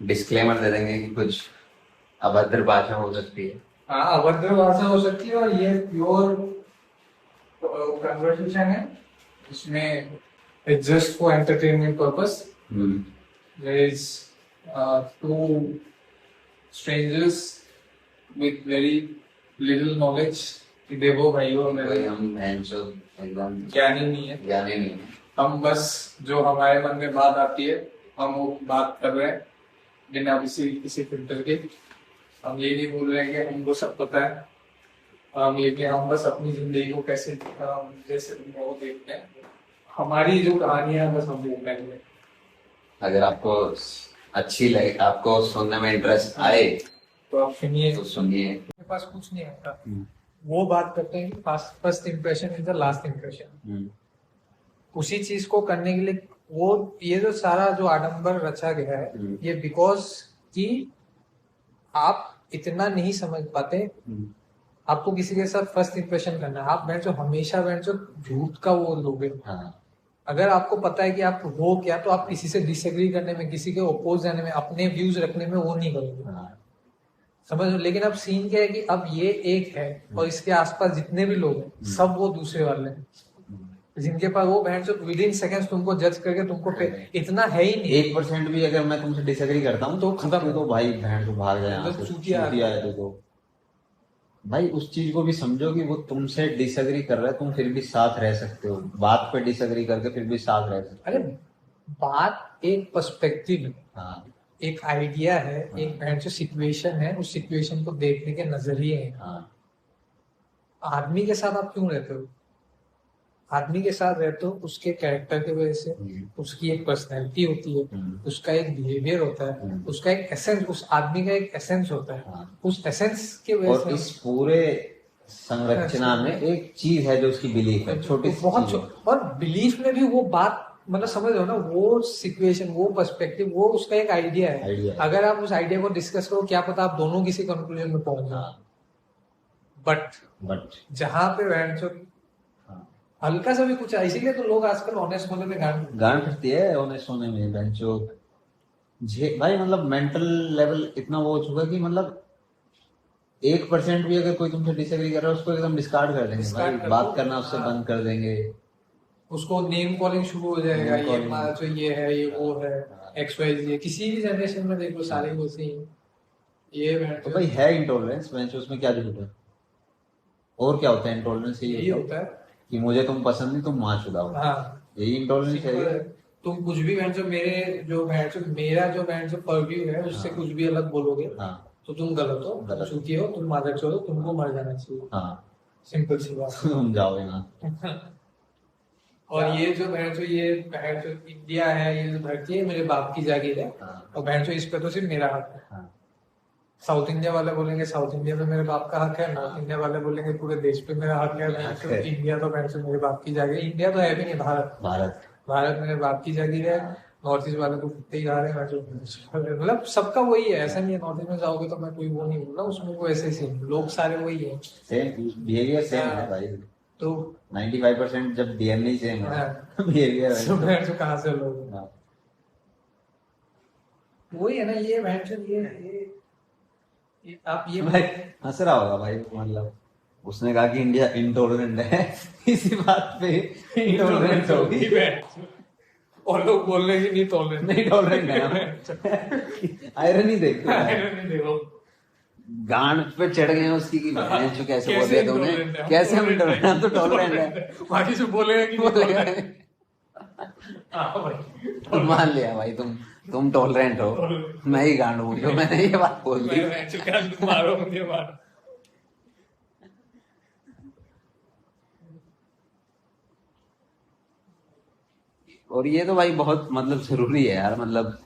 Disclaimer दे देंगे कि कुछ अभद्र भाषा हो सकती है। हाँ, अभद्र भाषा हो सकती है, और ये प्योर कन्वर्सेशन है, इसमें it's just for entertainment purpose. There is two strangers with very little knowledge कि देखो भाइयों कोई मेरे हम एकदम ज्ञानी नहीं है, ज्ञानी नहीं है। हम बस जो हमारे मन में बात आती है हम वो बात कर रहे हैं बिना किसी फिल्टर के। हम ये नहीं बोल रहे हैं कि हमको सब पता है, हम ये कि हम बस अपनी जिंदगी को कैसे जैसे वो देखते हैं, हमारी जो कहानियां बस हम वो पहले। अगर आपको अच्छी लगे, आपको सुनने में इंटरेस्ट आए तो आप सुनिए। तो सुनिए। मेरे पास कुछ नहीं आता, वो बात करते हैं कि first impression is the last impression. उसी चीज को करने के लिए वो ये जो सारा जो आडंबर रचा गया है ये बिकॉज कि आप इतना नहीं समझ पाते। आपको किसी के साथ फर्स्ट इम्प्रेशन करना है, आप जो हमेशा जो झूठ का वो लोगे। अगर आपको पता है कि आप हो क्या, तो आप किसी से डिसएग्री करने में, किसी के ओपोज जाने में, अपने व्यूज रखने में वो नहीं करोगे। समझ लो। लेकिन अब सीन क्या है कि अब ये एक है और इसके आसपास जितने भी लोग हैं सब वो दूसरे वाले हैं, जिनके पास वो बहन जो विद इन सेकेंड्स तुमको जज करके तुमको इतना है ही नहीं। 1% भी अगर मैं तुमसे डिसएग्री करता हूँ तो खत्म, तो भाई बहन को भाग जाए, मतलब चूतिया है तो भाई उस चीज को भी समझो कि वो तुमसे डिसएग्री कर रहा है, तुम फिर भी साथ रह सकते हो। बात पे डिसएग्री करके फिर भी साथ रह सकते हो। अरे बात एक पर्सपेक्टिव है, हाँ, एक आइडिया है, एक बहन जो सिचुएशन है, उस सिचुएशन को देखने के नजरिए हैं। हाँ। आदमी के साथ आप क्यों रहते हो? आदमी के साथ रहते हो उसके कैरेक्टर की वजह से, उसकी एक पर्सनैलिटी होती है, उसका एक बिहेवियर होता है, उसका एक एसेंस, उस आदमी का एक एसेंस होता है। उस एसेंस की वजह से इस पूरे संरचना में एक चीज है जो उसकी बिलीफ है, छोटी सी बहुत और बिलीफ में भी वो बात, मतलब समझ लो ना, वो सिचुएशन, वो पर्सपेक्टिव, वो उसका एक आइडिया है। अगर आप उस आइडिया को डिस्कस करो, क्या पता आप दोनों किसी कंक्लूजन में पहुंच जाओ। बट जहां पे हल्का सा भी कुछ है, इसीलिए तो लोग आजकल ऑनेस्ट होने में गांड करती है। ऑनेस्ट होने में बेंचो भाई, मतलब मेंटल लेवल इतना वो हो चुका कि मतलब 1% भी अगर कोई तुमसे डिसएग्री कर रहा है उसको एकदम डिस्कार्ड कर देंगे भाई, बात करना उससे बंद कर देंगे, उसको नेम कॉलिंग शुरू हो जाएगा। ये जो ये है, ये वो है, एक्स वाई जी। किसी भी जनरेशन में देखो सारे वैसे ही। ये तो भाई है इंटॉलरेंस, बेंचो उसमें क्या झूठ है? और क्या होता है इंटॉलरेंस? यही होता है कि मुझे तुम पसंद नहीं, तुम मां चुदाओ। हाँ, यही इंटॉलरेंस है। तुम कुछ भी मेरा जो परव्यू है उससे कुछ भी अलग बोलोगे तो तुम गलत हो, चूतिए हो, तुम मादक चोर हो, तुमको मर जाना चाहिए। सिंपल सी बात। तुम जाओ यहाँ। और ये जो इंडिया है, ये जो धरती है मेरे बाप की जागीर है, और इस पे तो सिर्फ मेरा हक है। साउथ इंडिया वाले बोलेंगे साउथ इंडिया में मेरे बाप का हक है, नॉर्थ इंडिया वाले बोलेंगे पूरे देश पे मेरा हक है। इंडिया तो मेरे बाप की जागीर, इंडिया तो है भी नहीं, भारत मेरे बाप की जागीर है। नॉर्थ ईस्ट वाले को कुत्ते ही खा रहे हैं, मतलब सबका वही है। ऐसा नहीं है नॉर्थ ईस्ट में जाओगे तो मैं कोई वो नहीं बोल रहा, उसमें वो ऐसे ही लोग सारे वही है, सेम बिहेवियर सेम है भाई। तो 95% जब डीएनए सेम है, बिहेवियर जो कहाँ से लोग वही है ना। ये आप ये भाई हंस रहा होगा भाई, मतलब उसने कहा कि इंडिया इंटॉलरेंट है, इसी बात पे इंटॉलरेंट होगी और लोग बोल रहे हैं नहीं टॉलरेंट है। आयरनी देखो, गांड पे चढ़ गए उसकी कि जो कैसे बोल रहे थे उन्हें, कैसे हम इंटॉलरेंट, हम तो टॉलरेंट है। बाकी जो बोलेगा कि बोलेगा। तुम मान लिया भाई, तुम टॉलरेंट हो, मैं ही गांड हूँ जो मैंने ये बात बोल दी। मारो मुझे मारो। और ये तो भाई बहुत मतलब जरूरी है यार, मतलब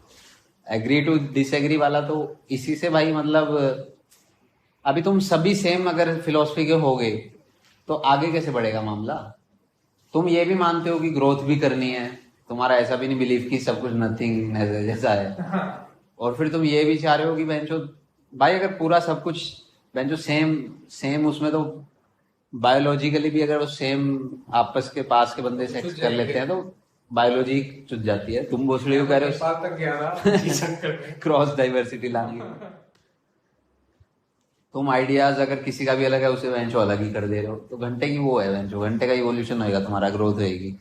एग्री टू डिसएग्री वाला तो इसी से भाई, मतलब अभी तुम सभी सेम अगर फिलोसफी के हो गए तो आगे कैसे बढ़ेगा मामला? तुम ये भी मानते हो कि ग्रोथ भी करनी है, तुम्हारा ऐसा भी नहीं बिलीव कि सब कुछ नथिंग जैसा है, और फिर तुम ये भी चाह रहे हो कि बेंचो भाई अगर पूरा सब कुछ बेंचो सेम उसमें तो बायोलॉजिकली भी अगर वो सेम आपस के पास के बंदे सेक्स कर लेते हैं तो बायोलॉजी चुत जाती है। तुम भोसड़ी को कह रहे हो नेपाल तक गया था जी शंकर में। क्रॉस डाइवर्सिटी लानी है। तुम आइडियाज अगर किसी का भी अलग है उसे वेंचो अलग ही कर दे रहे हो, तो घंटे की वो है वेंचो, घंटे का इवोल्यूशन होएगा, तुम्हारा ग्रोथ होएगी।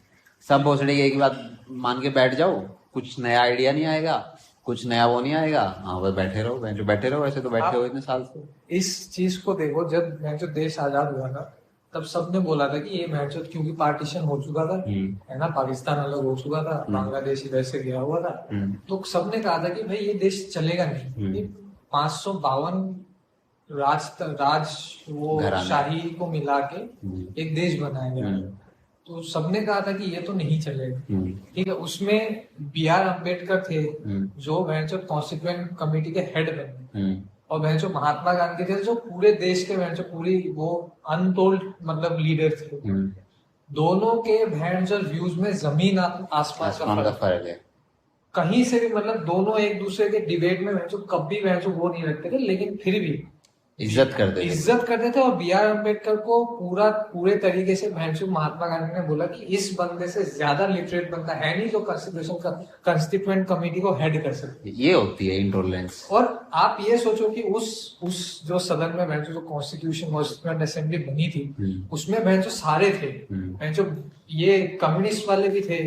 सब भोसड़ी की एक ही बात मान के बैठ जाओ, कुछ नया आइडिया नहीं आएगा, कुछ नया वो नहीं आएगा, हाँ बस बैठे रहो वेंचो, बैठे रहो, ऐसे तो बैठे हो इतने साल से। इस चीज को देखो, जब जो देश आजाद हुआ था तब सबने बोला था कि ये मैच क्योंकि पार्टीशन हो चुका था, है ना, पाकिस्तान अलग हो चुका था, बांग्लादेश इधर से गया हुआ था, तो सबने कहा था कि भाई ये देश चलेगा नहीं, ये 552 राज वो शाही को मिला के एक देश बनाया गया। तो सबने कहा था कि ये तो नहीं चलेगा, ठीक है। उसमें बी आर अम्बेडकर थे जो वेंचर कॉन्स्टिट्यूएंट कमेटी के हेड बने, और वेंचर महात्मा गांधी थे जो पूरे देश के वेंचर पूरी वो अनटोल्ड मतलब लीडर थे। दोनों के वेंचर व्यूज में जमीन आसमान का फर्क है। कहीं से भी मतलब दोनों एक दूसरे के डिबेट में वेंचर कभी वेंचर वो नहीं रखते थे, लेकिन फिर भी इज्जत करते थे। और बी आर अम्बेडकर को पूरे तरीके से महात्मा गांधी ने बोला कि इस बंदे से ज्यादा लिटरेट बंदा है नहीं जो कॉन्स्टिट्यूएंट कमिटी को हेड कर सकते। ये होती है इंटॉलरेंस। और आप ये सोचो कि उस जो सदन में जो कॉन्स्टिट्यूशन कॉन्स्टिट्यूएंट असेंबली बनी थी उसमें सारे थे, ये कम्युनिस्ट वाले भी थे,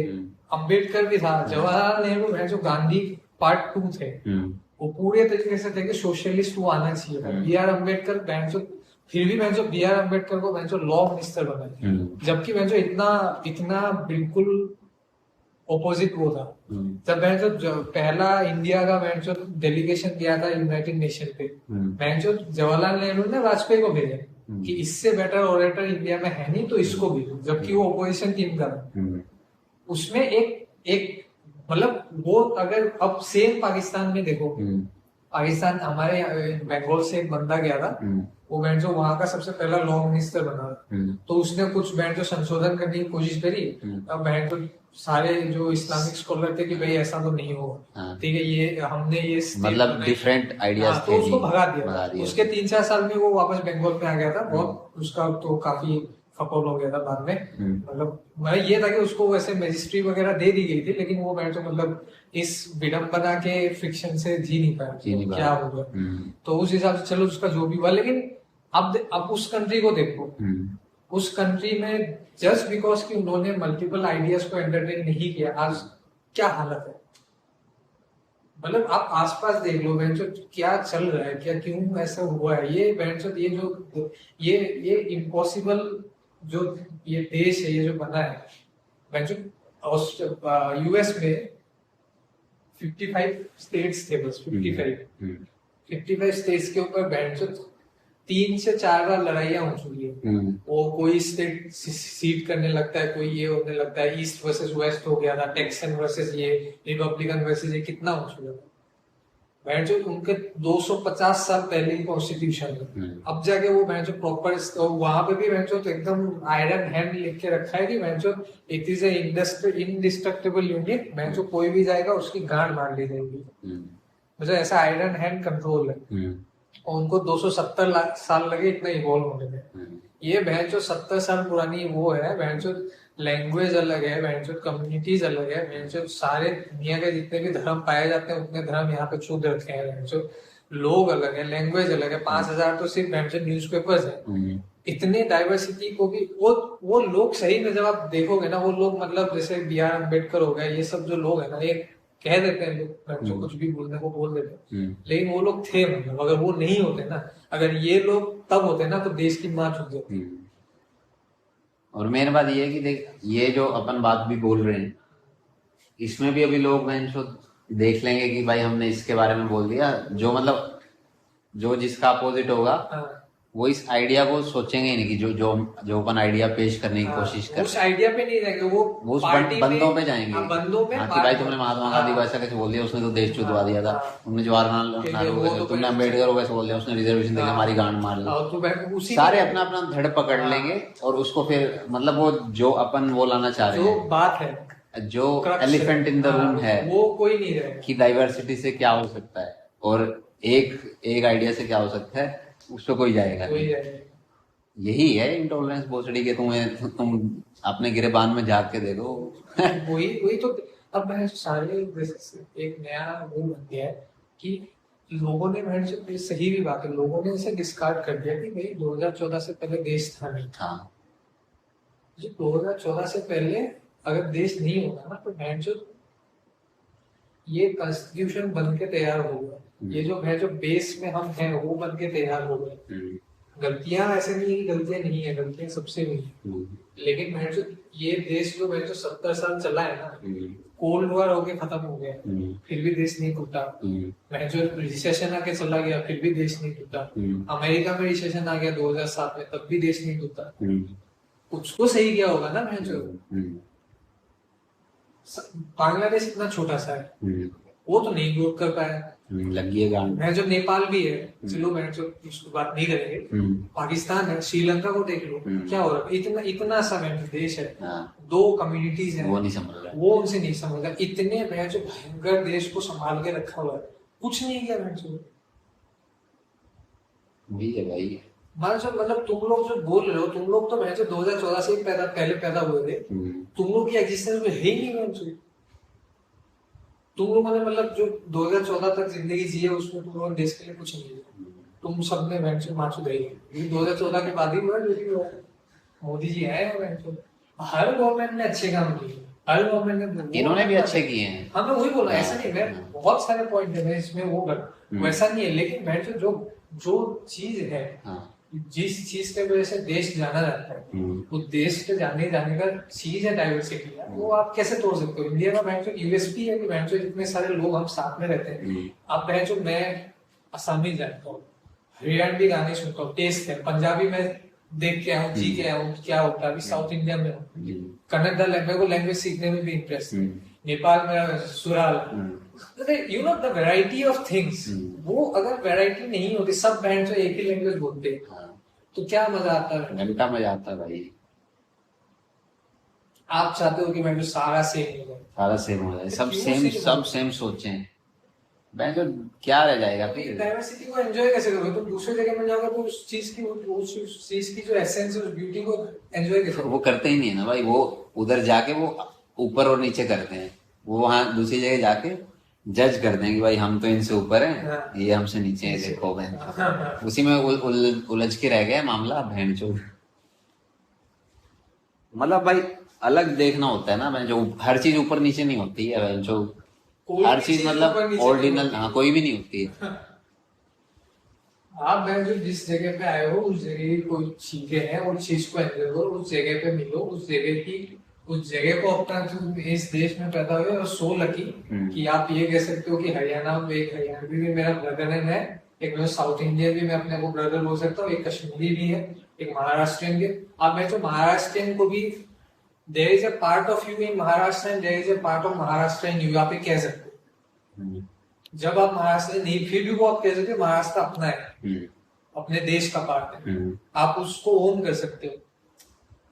अम्बेडकर भी था, जवाहरलाल नेहरू गांधी पार्ट 2 थे, वो पूरे तरीके से थे कि सोशलिस्ट वो आना चाहिए। बी आर अम्बेडकर फिर भी बी आर अम्बेडकर को लॉ मिनिस्टर बनाया, जबकि इतना बिल्कुल ऑपोजिट वो था। जब पहला इंडिया का डेलीगेशन गया था यूनाइटेड नेशन पे, जवाहरलाल नेहरू ने वाजपेयी को भेजा कि इससे बेटर ऑरेटर इंडिया में है नहीं, तो इसको भेजो, जबकि वो अपोजिशन टीम का था। उसमें एक मतलब वो अगर अब सेम पाकिस्तान में देखो, पाकिस्तान हमारे बंगाल से एक बंदा गया था, वो वहां का सबसे पहला लॉ मिनिस्टर बना था, तो उसने कुछ संशोधन करने की कोशिश करी। अब सारे जो इस्लामिक स्कॉलर थे कि भाई ऐसा तो नहीं होगा, ठीक है, ये हमने ये मतलब डिफरेंट आइडियाज थे, तो उसको भगा दिया। उसके 3-4 साल में वो वापस बंगाल में आ गया था। बहुत उसका तो काफी फकौल हो गया था बाद में। मतलब ये था कि उसको वैसे मजिस्ट्री वगैरह दे दी गई थी, लेकिन वो मतलब इस विडंबना के फ्रिक्शन से जी नहीं पाया, क्या हो गया। तो उस हिसाब से चलो उसका जो भी हुआ, लेकिन अब उस कंट्री को देखो, उस कंट्री में जस्ट बिकॉज कि उन्होंने मल्टीपल आइडियाज को एंटरटेन नहीं किया, आज क्या हालत है। मतलब आप आसपास देख लो क्या चल रहा है, क्या क्यों ऐसा हुआ है। ये इम्पॉसिबल जो ये देश है, ये जो बना है, यूएस में 55 स्टेट्स थे, बस 55 स्टेट्स के ऊपर 3 से 4 बार लड़ाइयां हो चुकी है। वो कोई स्टेट सीट करने लगता है, कोई ये होने लगता है, ईस्ट वर्सेस वेस्ट हो गया था, टेक्सन वर्सेस ये, रिपब्लिकन वर्सेस ये, कितना हो चुका था। उनके 250 साल पहले ही कॉन्स्टिट्यूशन है, अब जाके वो प्रॉपर वहां पे भी तो एकदम आयरन हैंड लिख के रखा है कि इट इज इंडिस्ट्रक्टेबल यूनिट, कोई भी जाएगा उसकी गांड मार ली जाएगी। मतलब ऐसा आयरन हैंड कंट्रोल है। और उनको 270 साल लगे इतना इवॉल्व होने में। ये 70 साल पुरानी वो है, लैंग्वेज अलग है, कम्युनिटीज अलग है, सारे दुनिया के जितने भी धर्म पाए जाते हैं उतने धर्म यहाँ पे छूट रखे हैं, लोग अलग है, लैंग्वेज अलग है, 5000 तो सिर्फ न्यूज़पेपर्स है। इतने डाइवर्सिटी को भी वो लोग सही में जब आप देखोगे ना, वो लोग मतलब जैसे बी आर अम्बेडकर हो गए, ये सब जो लोग है ना, ये कह देते हैं लोग, जो कुछ भी बोलने को बोल देते हैं, लेकिन वो लोग थे, मतलब अगर वो नहीं होते ना, अगर ये लोग तब होते ना, तो देश की माँ छूट जाती। और मेन बात ये है कि देख, ये जो अपन बात भी बोल रहे हैं, इसमें भी अभी लोग देख लेंगे कि भाई हमने इसके बारे में बोल दिया, जो मतलब जो जिसका अपोजिट होगा वो इस आइडिया को सोचेंगे ही नहीं कि जो अपन आइडिया पेश करने की कोशिश कर, उस आइडिया पे नहीं जाएंगे, वो उस बंदों पे जाएंगे, बंदों पे कि भाई तुमने महात्मा गांधी को ऐसा कैसे बोल दिया, उसने तो देश चुदवा दिया था, तुमने जवाहरलाल नेहरू को, तुमने अम्बेडकर को कैसे बोल दिया, उसने रिजर्वेशन देके हमारी गांड मार ली। सारे अपना अपना धड़ पकड़ लेंगे और उसको फिर मतलब वो जो अपन वो लाना चाह रहे हैं, बात है, जो एलिफेंट इन द रूम है, वो कोई नहीं है कि डाइवर्सिटी से क्या हो सकता है और एक आइडिया से क्या हो सकता है, उस पर कोई जाएगा नहीं। यही है इंटॉलरेंस भोसड़ी के। तुम अपने गिरेबान में झांक के देखो। वही वही तो। अब मैं सारे एक नया वो बन गया है कि लोगों ने, मैं ये सही भी बात है, लोगों ने इसे डिस्कार्ड कर दिया कि भाई 2014 से पहले देश था नहीं। हाँ, जो 2014 से पहले अगर देश नहीं होता ना, तो मैं जो ये कॉन्स्टिट्यूशन बन के तैयार हो गया, ये जो है जो बेस में हम हैं वो बन के तैयार हो गए। गलतियां ऐसे नहीं है कि गलतियां नहीं है, गलतियां सबसे हुई है। लेकिन मैं जो ये देश जो मैं जो 70 साल चला है ना, कोल्ड वॉर होके खत्म हो गया, फिर भी देश नहीं टूटा। मैं जो रिसेशन आके चला गया, फिर भी देश नहीं टूटा। अमेरिका में रिसेशन आ गया 2007 में, तब भी देश नहीं टूटा। कुछ तो सही किया होगा ना। मैं जो बांग्लादेश इतना छोटा सा है, वो तो नहीं ग्रोथ कर पाया। लगी है गांड। मैं जो नेपाल भी है, चलो मैं जो उसकी बात नहीं करेंगे। पाकिस्तान है, श्रीलंका को देख लो, क्या हो रहा है। इतना इतना सा मैं देश है, दो कम्युनिटीज है, वो नहीं समझ रहा, वो उनसे नहीं समझ रहा। इतने मैं जो भयंकर देश को संभाल के रखा हुआ है, कुछ नहीं किया मैं जो। वही है भाई। मतलब तुम लोग जो बोल रहे हो, तुम लोग तो मैं जो 2014 से पहले पैदा हुए थे, तुम लोग की एग्जिस्टेंस में है ही नहीं। मैं तुम लोगों ने मतलब जो 2014 तक जिंदगी जी है, उसमें तुम लोगों ने देश के लिए कुछ नहीं किया। तुम सबने वेंचर मार्च गई है 2014 के बाद ही हुआ, जो भी मोदी जी आए हैं वेंचर। हर गवर्नमेंट ने अच्छे काम किए, हर गवर्नमेंट ने, इन्होंने भी अच्छे किए हैं। हाँ मैं वही बोला, ऐसा नहीं, मैं बहुत सारे पॉइंट है मैं इसमें वो कर, वैसा नहीं है। लेकिन वेंचर जो चीज है, जिस चीज के वजह से देश जाना जाता है, वो देश के जाने का चीज है डाइवर्सिटी है, वो आप कैसे तोड़ सकते हो। इंडिया का बैंक यूएसपी है कि बैंक जितने सारे लोग हम साथ में रहते हैं। आप बैंक मैं असमी जानता हूँ, हरियाणवी गाने सुनता हूँ, टेस्ट है, पंजाबी में देख के आऊँ, जी के आऊँ क्या होता है। अभी साउथ इंडिया में कन्नड़ा लैंग्वेज को लैंग्वेज सीखने में भी इंटरेस्ट है। नेपाल में सुराल, you know the variety of things. वो अगर वैरायटी नहीं होती, सब बैंड जो एक ही लैंग्वेज बोलते तो क्या मजा आता है, घंटा मजा आता है भाई। आप चाहते हो कि मैं सारा सेम हो जाए, सारा सेम हो जाए, सब सेम सोचे। बैंक तो क्या रह जाएगा फिर। डाइवर्सिटी को एंजॉय कैसे करोगे? तुम दूसरे जगह में जाओगे तो उस चीज की जो एसेंस है, उस ब्यूटी को एंजॉय कैसे? वो करते ही नहीं है ना भाई। वो उधर जाके वो ऊपर और नीचे करते हैं, वो वहां दूसरी जगह जाके जज करते हैं कि भाई हम तो इनसे ऊपर हैं, ये हमसे नीचे है, देखो बहन। उसी में उलझ के रह गया मामला बहन चोद। मतलब भाई अलग देखना होता है ना बहन, जो हर चीज ऊपर नीचे नहीं होती है बहन, जो हर चीज मतलब ऑर्डिनल, हाँ कोई भी नहीं होती है। आप मैं जो जिस जगह पे आए हो, उस जगह की कोई चीजें हैं, उस चीज को एंजॉय करो, उस जगह पे मिलो, उस जगह को अपना। इस देश में पैदा हुए और सो लकी कि आप ये कह सकते हो कि हरियाणा में एक हरियाणवी भी मेरा ब्रदर है, एक मैं साउथ इंडियन भी मैं अपने को ब्रदर बोल सकता हूँ, एक कश्मीरी भी है, एक महाराष्ट्रियन के। अब मैं जो महाराष्ट्रियन को भी, there is a part of you in Maharashtra and there is a part of Maharashtra in you, आप कह सकते हो। जब आप महाराष्ट्र नहीं, फिर भी वो आप कह सकते हो महाराष्ट्र अपना है, अपने देश का पार्ट है, आप उसको ओन कर सकते हो।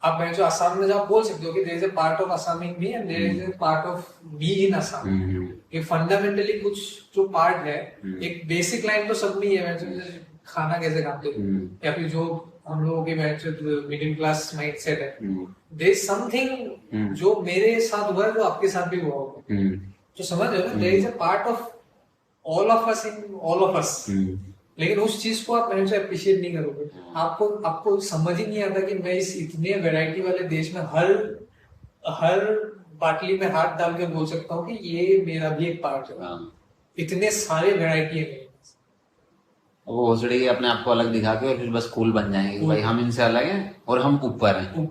आप मैं जो असम में जाओ बोल सकते हो कि there is a part of Assam in me and there is a part of me in Assam. ये फंडामेंटली कुछ जो पार्ट है, एक बेसिक लाइन तो सब में है। मैं खाना कैसे खाते हो, या फिर जो हम लोगों के मिडिल क्लास माइंडसेट है, देयर इज समथिंग जो मेरे साथ हुआ है जो आपके साथ भी हुआ होगा। तो समझ रहे हो, there is a part of all of us in all of us. लेकिन उस चीज को आप मैंने अप्रिशिएट नहीं करोगे। आपको समझ ही नहीं आता कि मैं इस इतने वैरायटी वाले देश में हर बाटली में हाथ डाल के बोल सकता हूँ कि ये मेरा भी एक पार्ट है। इतने सारे वैरायटी है। वो भोसड़ी के अपने आप को अलग दिखा के और फिर बस कूल बन जाएंगे भाई हम इनसे अलग हैं और हम ऊपर हैं।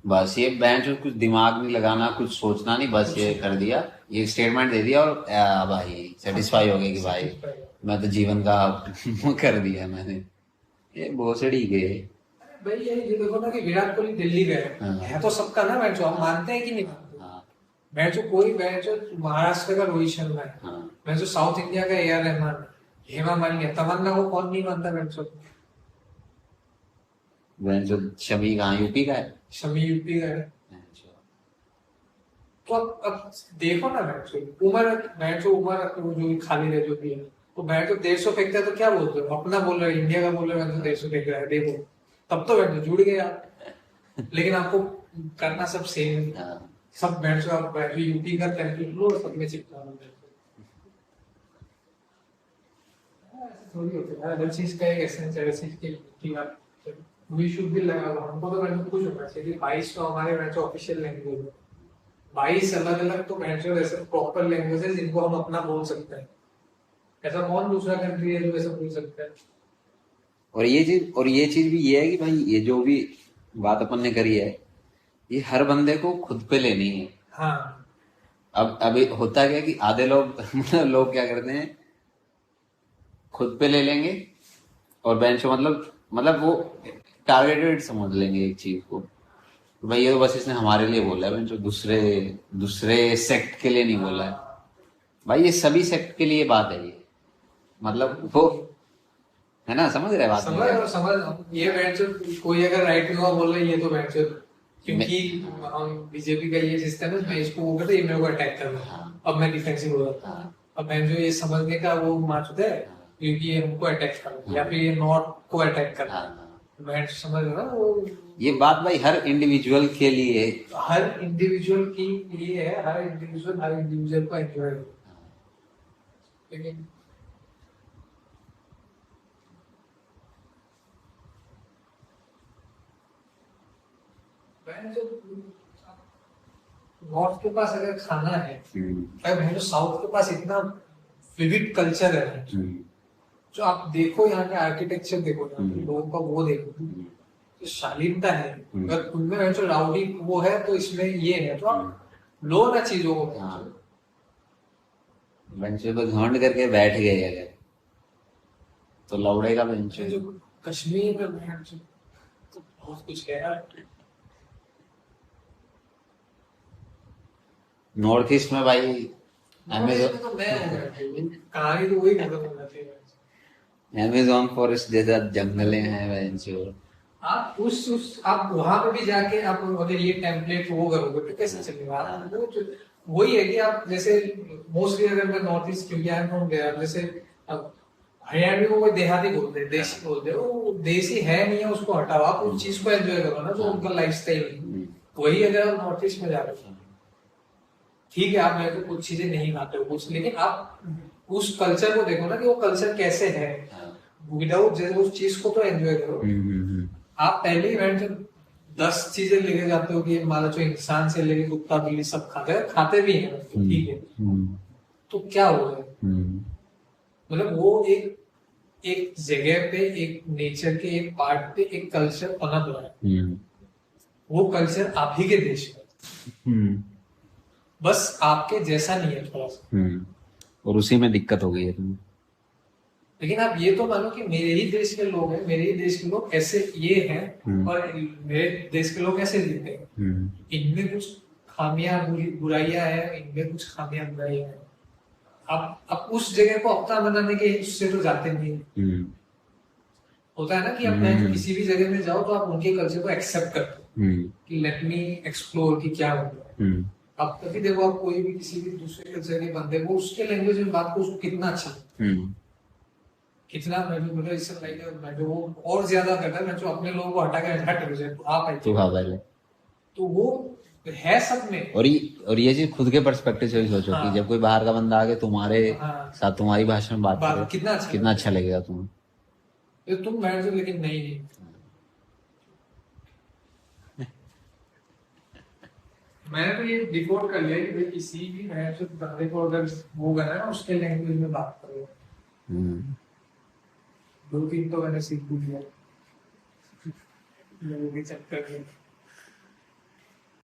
बस ये बेंच, कुछ दिमाग नहीं लगाना, कुछ सोचना नहीं, बस ये कर दिया, ये स्टेटमेंट दे दिया और भाई सेटिस्फाई हो गए कि भाई मैं तो जीवन का कर दिया मैंने। ये भोसड़ी के भाई ये देखो ना कि विराट कोहली दिल्ली गए है तो सबका ना मैच, हम मानते हैं कि नहीं मानते। मैच कोई मैच महाराष्ट्र का रोहित शर्मा है, मैच साउथ इंडिया का AR रहमान, हेमा मालिनी, तमन्ना को कौन नहीं मानता। मैच शमी कहाँ यूपी का है, शमी यूपी का है। तो अब देखो ना मैच जो खाली रहे जो भी है, तो मैं तो 150 फेंकता है तो क्या बोलते हो, अपना बोल रहे इंडिया का बोल रहे मैं तो 150 फेंक रहा है। देखो तब तो बैठ जुड़ गए आप, लेकिन आपको करना सब सेम है। हाँ, सब बैंड आप यूपी का टेम्पलेट लो, सब में चिपका लो। ऐसे थोड़ी होता है, हर चीज का एक एसेंस है, हर चीज की बात वी शुड भी लगा लो। हमको तो बैंड कुछ होना चाहिए कि 22 तो हमारे बैंड ऑफिशियल लैंग्वेज है, 22 अलग अलग तो बैंड ऐसे प्रॉपर लैंग्वेज है जिनको हम अपना बोल सकते हैं। ऐसा कौन दूसरा कंट्री है जो ऐसा बोल सकता है? और ये चीज भी ये है कि भाई ये जो भी बात अपन ने करी है, ये हर बंदे को खुद पे लेनी है। हाँ अब अभी होता क्या कि आधे लोग मतलब लोग क्या करते हैं, खुद पे ले लेंगे और बेंच मतलब वो टारगेटेड समझ लेंगे एक चीज को, तो भाई ये तो बस इसने हमारे लिए बोला है, बेंच दूसरे दूसरे सेक्ट के लिए नहीं बोला है। भाई ये सभी सेक्ट के लिए बात है ये, मतलब वो है ना, समझ रहे बात में? समझ ये बैंड कोई अगर राइट में बोल रहा है ये तो बैंड, क्योंकि हम बीजेपी का ये सिस्टम है, मैं इसको वो करता ये मेरे को अटैक कर रहा है, अब मैं डिफेंसिव हो जाता हूँ। अब मैं जो ये समझने का वो मार्च होता है क्योंकि ये हमको अटैक कर रहा है या फिर ये नॉर्थ को अटैक कर रहा है, मैं समझ रहा हूँ वो। ये बात भाई हर इंडिविजुअल के लिए, हर इंडिविजुअल की ये है, हर इंडिविजुअल को एंजॉय करो, लेकिन नॉर्थ के पास अगर खाना है, अगर साउथ के पास इतना विविड कल्चर है, जो आप देखो यहाँ का आर्किटेक्चर देखो, लोगों का वो देखो, तो शालीनता है। अगर उनमें जो राउडी वो है तो इसमें ये है, तो आप लो ना चीजों को। बेंच पे घमंड करके बैठ गए अगर तो लौड़े का बेंच। जो कश्मीर में तो बहुत कुछ है यार। नॉर्थ ईस्ट में भाई अमेजोन तो मैं कहानी तो वही खत्म हो जाती है। अमेजोन फॉरेस्ट जैसा जंगले हैं बेंचो। आप आप वहां पे भी जाके आप अगर ये टेम्पलेट वो करोगे तो कैसे चलेगा? आप वही है कि आप जैसे मोस्टली अगर मैं नॉर्थ ईस्ट क्योंकि आई एम फ्रॉम देयर, जैसे हरियाणवी को कोई देहाती बोलते हैं, देशी बोलते हैं, वो देशी है नहीं है उसको हटाओ, आप उस चीज को एंजॉय करो ना जो उनका लाइफस्टाइल। वही अगर आप नॉर्थ ईस्ट में जा रहे हो, ठीक है आप मेरे को कुछ चीजें नहीं खाते हो कुछ, लेकिन आप उस कल्चर को देखो ना कि वो कल्चर कैसे है, विदाउट जैसे उस चीज को तो एंजॉय करो। आप पहले ही बैठ 10 चीजें लेके जाते हो कि हमारा जो इंसान से लेके कुत्ता बिल्ली सब खाते भी हैं, ठीक है, तो क्या हो रहा है? मतलब वो एक जगह पे एक नेचर के एक पार्ट पे एक कल्चर पनप रहा है, वो कल्चर आप ही के देश में, बस आपके जैसा नहीं है थोड़ा सा, और उसी में दिक्कत हो गई है तुम्हें। लेकिन आप ये तो मानो कि मेरे ही देश के लोग हैं, मेरे ही देश के लोग ऐसे ये हैं और मेरे देश के लोग ऐसे जीते हैं, इनमें कुछ खामियां बुराइयां हैं, इनमें कुछ खामियां बुराइयां हैं। आप उस जगह को अपना बनाने के उससे तो जाते नहीं। होता है ना कि आप किसी भी जगह में जाओ तो आप उनके कल्चर को एक्सेप्ट करते हो कि लेट मी एक्सप्लोर कि क्या होता है। आप कभी देखो, आप कोई भी किसी भी दूसरे कल्चर के बंदे को उसके लैंग्वेज में बात करो, उसको कितना अच्छा कितना मतलब इससे लाइक जो वो और ज्यादा करता है, मैं जो अपने लोगों को हटा के हट तो आप है तो वो है सब में। और ये चीज खुद के पर्सपेक्टिव से भी सोचो कि जब कोई बाहर का बंदा आके तुम्हारे साथ तुम्हारी भाषा में बात करे कितना अच्छा लगेगा तुम्हें, तो तुम बैठ जाओ, लेकिन नहीं मैंने तो ये डिकोड कर लिया कि भाई किसी भी बंदे को अगर वो करना है उसके लैंग्वेज में बात करो। 2-3 तो मैंने सीख भी लिया चक्कर में।